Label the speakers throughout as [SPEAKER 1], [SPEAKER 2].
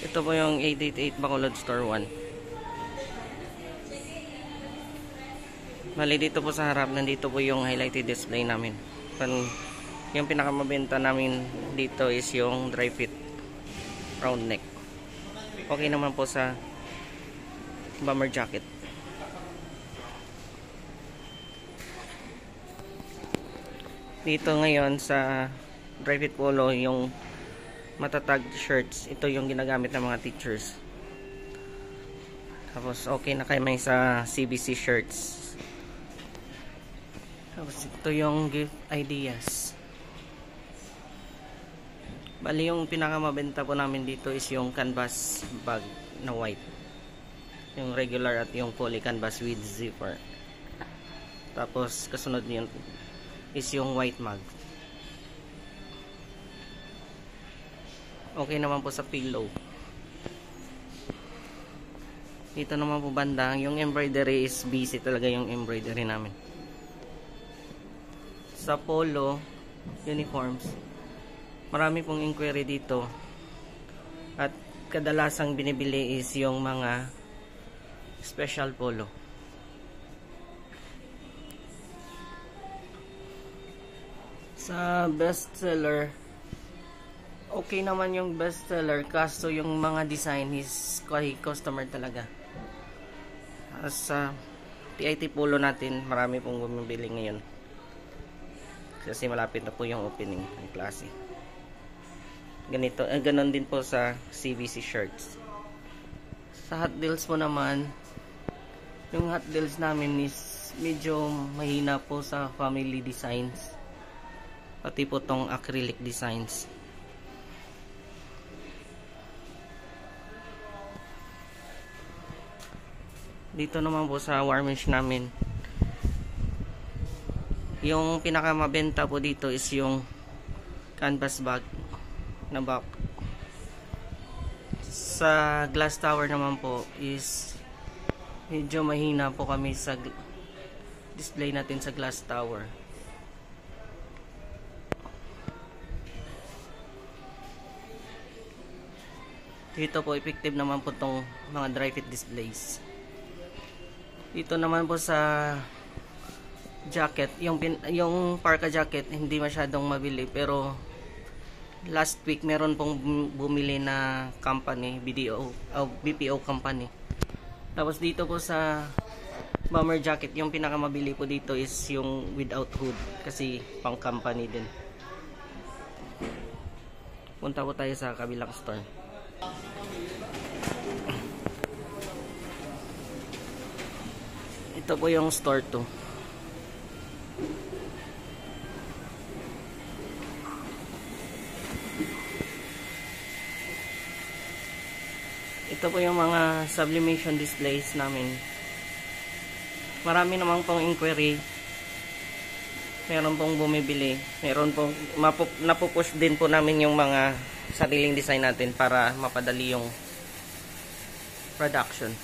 [SPEAKER 1] Ito po yung 888 Bacolod Store 1. Bali dito po sa harap, nandito po yung highlighted display namin. Yung pinakamabenta namin dito is yung dry fit round neck. Okay naman po sa bomber jacket. Dito ngayon sa dry fit polo, yung matatag shirts, ito yung ginagamit ng mga teachers. Tapos okay na kayo may sa CBC shirts. Tapos ito yung gift ideas. Bali yung pinakamabenta po namin dito is yung canvas bag na white. Yung regular at yung poly canvas with zipper. Tapos kasunod niyon is yung white mug. Okay naman po sa pillow. Dito naman po banda, yung embroidery is busy talaga yung embroidery namin. Sa polo uniforms, marami pong inquiry dito. At kadalasang binibili is yung mga special polo. Sa bestseller, okay naman yung bestseller, kaso yung mga design is kay customer talaga. Sa PIT polo natin, marami pong bumibili ngayon kasi malapit na po yung opening ng klase. Ganon din po sa CBC shirts. Sa hot deals po naman, yung hot deals namin is medyo mahina po sa family designs, pati po tong acrylic designs. Dito naman po sa warmish namin, yung pinakamabenta po dito is yung canvas bag na back. Sa glass tower naman po is medyo mahina po kami sa display natin sa glass tower. Dito po effective naman po tong mga dry fit displays. Dito naman po sa jacket, yung parka jacket hindi masyadong mabili, pero last week meron pong bumili na company, BPO company. Tapos dito po sa bomber jacket, yung pinakamabili po dito is yung without hood, kasi pang company din. Punta po tayo sa kabilang store. Ito po yung store 2. Ito po yung mga sublimation displays namin. Marami namang pong inquiry. Meron pong bumibili. Meron pong napupush din po namin yung mga sariling design natin para mapadali yung production.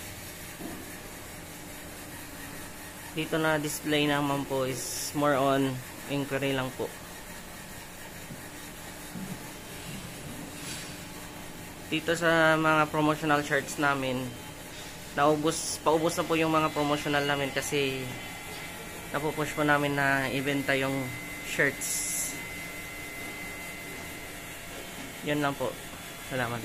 [SPEAKER 1] Dito na display naman po is more on inquiry lang po. Dito sa mga promotional shirts namin, paubos na po yung mga promotional namin kasi napupush po namin na ibenta yung shirts. Yun lang po. Salamat.